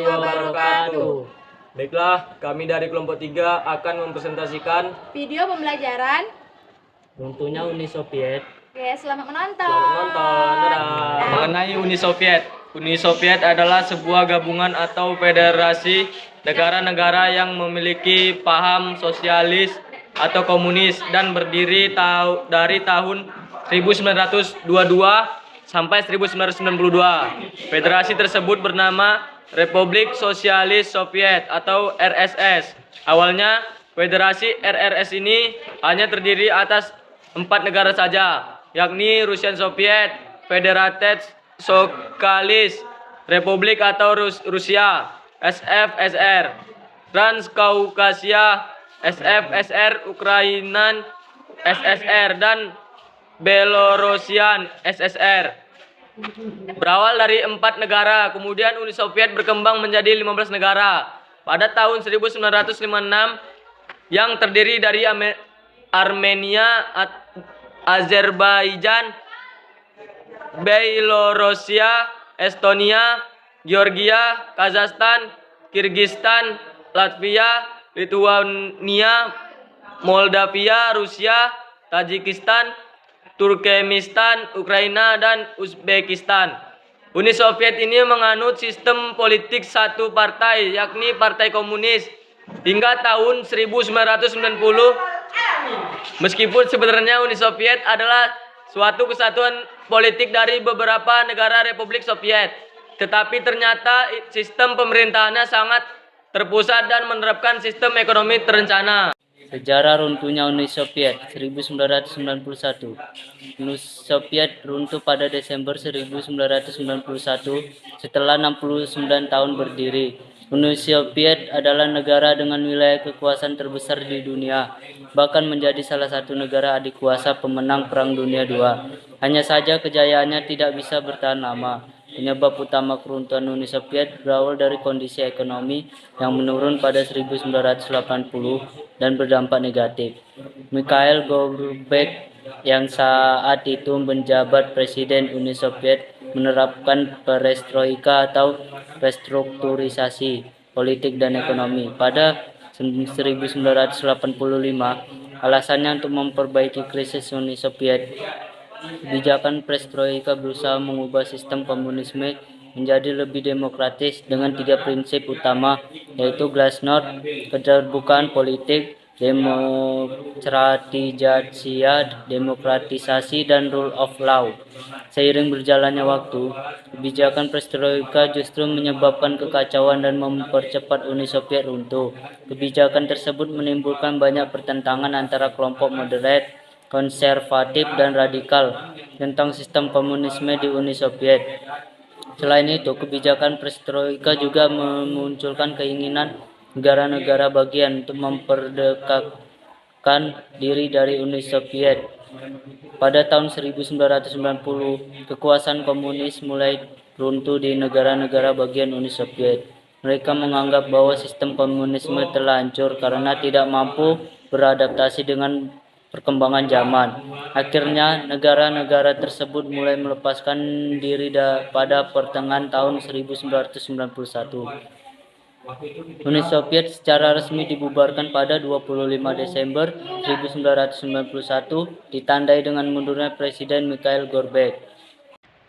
warahmatullahi wabarakatuh. Baiklah, kami dari kelompok 3 akan mempresentasikan video pembelajaran runtuhnya Uni Soviet. Oke, selamat menonton. Selamat menonton. Dadah. Mengenai Uni Soviet. Uni Soviet adalah sebuah gabungan atau federasi negara-negara yang memiliki paham sosialis atau komunis dan berdiri dari tahun 1922 sampai 1992. Federasi tersebut bernama Republik Sosialis Soviet atau RSS. Awalnya, Federasi RRS ini hanya terdiri atas 4 negara saja, yakni Rusia Soviet, Federated Socialist Republik atau Rusia, SFSR, Transkaukasia, SFSR, Ukraina, SSR, dan Belorusian, SSR. Berawal dari 4 negara, kemudian Uni Soviet berkembang menjadi 15 negara. Pada tahun 1956 yang terdiri dari Armenia, Azerbaijan, Belarusia, Estonia, Georgia, Kazakhstan, Kirgistan, Latvia, Lithuania, Moldavia, Rusia, Tajikistan, Turkmenistan, Ukraina, dan Uzbekistan. Uni Soviet ini menganut sistem politik satu partai, yakni Partai Komunis, hingga tahun 1990. Meskipun sebenarnya Uni Soviet adalah suatu kesatuan politik dari beberapa negara Republik Soviet, tetapi ternyata sistem pemerintahannya sangat terpusat dan menerapkan sistem ekonomi terencana. Sejarah runtuhnya Uni Soviet 1991. Uni Soviet runtuh pada Desember 1991 setelah 69 tahun berdiri. Uni Soviet adalah negara dengan wilayah kekuasaan terbesar di dunia, bahkan menjadi salah satu negara adik kuasa pemenang Perang Dunia II. Hanya saja kejayaannya tidak bisa bertahan lama. Penyebab utama keruntuhan Uni Soviet berawal dari kondisi ekonomi yang menurun pada 1980 dan berdampak negatif. Mikhail Gorbachev yang saat itu menjabat Presiden Uni Soviet menerapkan perestroika atau restrukturisasi politik dan ekonomi pada 1985. Alasannya untuk memperbaiki krisis Uni Soviet. Kebijakan perestroika berusaha mengubah sistem komunisme menjadi lebih demokratis dengan 3 prinsip utama, yaitu glasnost, keterbukaan politik, demokratisasi, dan rule of law. Seiring berjalannya waktu, kebijakan perestroika justru menyebabkan kekacauan dan mempercepat Uni Soviet runtuh. Kebijakan tersebut menimbulkan banyak pertentangan antara kelompok moderat, konservatif, dan radikal tentang sistem komunisme di Uni Soviet. Selain itu, kebijakan perestroika juga memunculkan keinginan negara-negara bagian untuk memperdekatkan diri dari Uni Soviet. Pada tahun 1990, kekuasaan komunis mulai runtuh di negara-negara bagian Uni Soviet. Mereka menganggap bahwa sistem komunisme telah hancur karena tidak mampu beradaptasi dengan perkembangan zaman. Akhirnya, negara-negara tersebut mulai melepaskan diri pada pertengahan tahun 1991. Uni Soviet secara resmi dibubarkan pada 25 Desember 1991, ditandai dengan mundurnya Presiden Mikhail Gorbachev.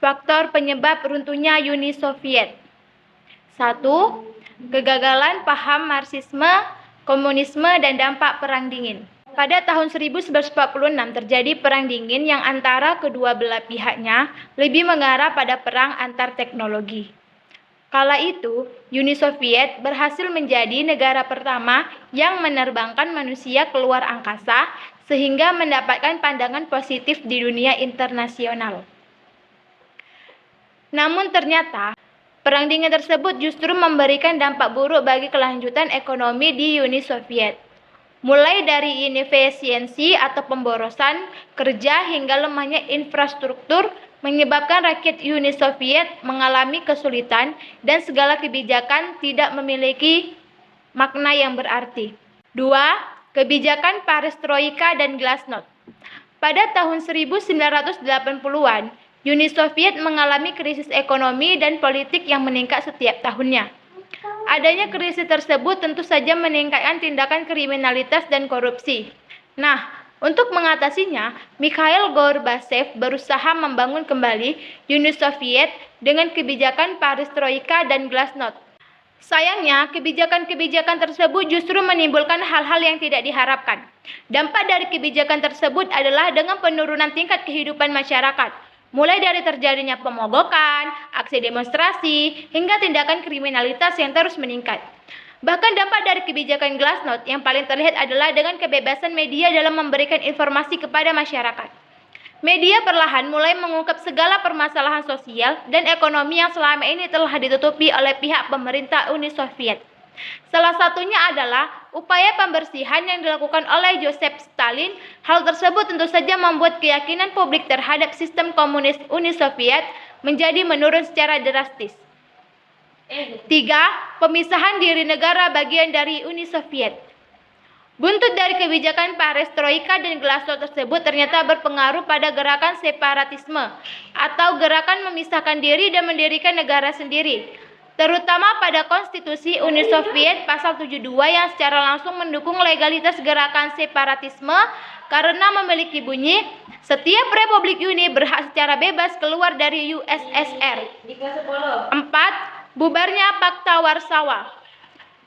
Faktor penyebab runtuhnya Uni Soviet. 1. Kegagalan paham Marxisme, komunisme, dan dampak Perang Dingin. Pada tahun 1946 terjadi Perang Dingin yang antara kedua belah pihaknya lebih mengarah pada perang antar teknologi. Kala itu, Uni Soviet berhasil menjadi negara pertama yang menerbangkan manusia keluar angkasa sehingga mendapatkan pandangan positif di dunia internasional. Namun ternyata, Perang Dingin tersebut justru memberikan dampak buruk bagi kelanjutan ekonomi di Uni Soviet. Mulai dari inefisiensi atau pemborosan kerja hingga lemahnya infrastruktur menyebabkan rakyat Uni Soviet mengalami kesulitan dan segala kebijakan tidak memiliki makna yang berarti. 2. Kebijakan perestroika dan glasnost. Pada tahun 1980-an, Uni Soviet mengalami krisis ekonomi dan politik yang meningkat setiap tahunnya. Adanya krisis tersebut tentu saja meningkatkan tindakan kriminalitas dan korupsi. Nah, untuk mengatasinya, Mikhail Gorbachev berusaha membangun kembali Uni Soviet dengan kebijakan Perestroika dan Glasnost. Sayangnya, kebijakan-kebijakan tersebut justru menimbulkan hal-hal yang tidak diharapkan. Dampak dari kebijakan tersebut adalah dengan penurunan tingkat kehidupan masyarakat, mulai dari terjadinya pemogokan, aksi demonstrasi, hingga tindakan kriminalitas yang terus meningkat. Bahkan dampak dari kebijakan Glasnost yang paling terlihat adalah dengan kebebasan media dalam memberikan informasi kepada masyarakat. Media perlahan mulai mengungkap segala permasalahan sosial dan ekonomi yang selama ini telah ditutupi oleh pihak pemerintah Uni Soviet. Salah satunya adalah upaya pembersihan yang dilakukan oleh Joseph Stalin. Hal tersebut tentu saja membuat keyakinan publik terhadap sistem komunis Uni Soviet menjadi menurun secara drastis. 3. Pemisahan diri negara bagian dari Uni Soviet. Buntut dari kebijakan Perestroika dan Glasnost tersebut ternyata berpengaruh pada gerakan separatisme atau gerakan memisahkan diri dan mendirikan negara sendiri, terutama pada Konstitusi Uni Soviet pasal 72 yang secara langsung mendukung legalitas gerakan separatisme karena memiliki bunyi, setiap republik Uni berhak secara bebas keluar dari USSR. 4. Bubarnya Pakta Warsawa.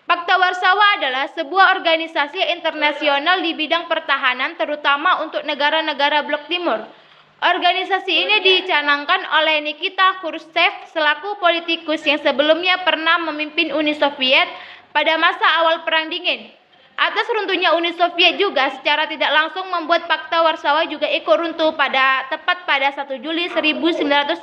Pakta Warsawa adalah sebuah organisasi internasional di bidang pertahanan terutama untuk negara-negara blok timur. Organisasi ini dicanangkan oleh Nikita Khrushchev selaku politikus yang sebelumnya pernah memimpin Uni Soviet pada masa awal Perang Dingin. Atas runtuhnya Uni Soviet juga secara tidak langsung membuat Pakta Warsawa juga ikut runtuh tepat pada 1 Juli 1991.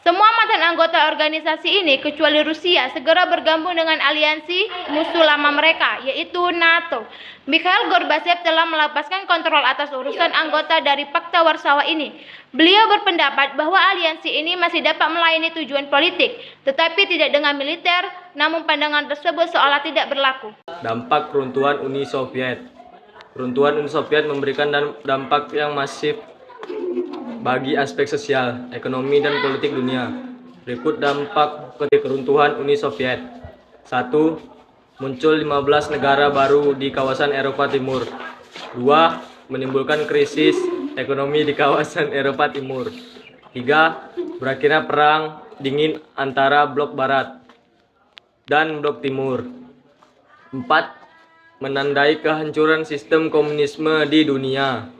Semua mantan anggota organisasi ini kecuali Rusia segera bergabung dengan aliansi musuh lama mereka, yaitu NATO. Mikhail Gorbachev telah melepaskan kontrol atas urusan anggota dari Pakta Warsawa ini. Beliau berpendapat bahwa aliansi ini masih dapat melayani tujuan politik, tetapi tidak dengan militer, namun pandangan tersebut seolah tidak berlaku. Dampak runtuhan Uni Soviet. Runtuhan Uni Soviet memberikan dampak yang masif bagi aspek sosial, ekonomi, dan politik dunia. Berikut dampak keruntuhan Uni Soviet. 1. Muncul 15 negara baru di kawasan Eropa Timur. 2. Menimbulkan krisis ekonomi di kawasan Eropa Timur. 3. Berakhirnya perang dingin antara blok barat dan blok timur. 4. Menandai kehancuran sistem komunisme di dunia.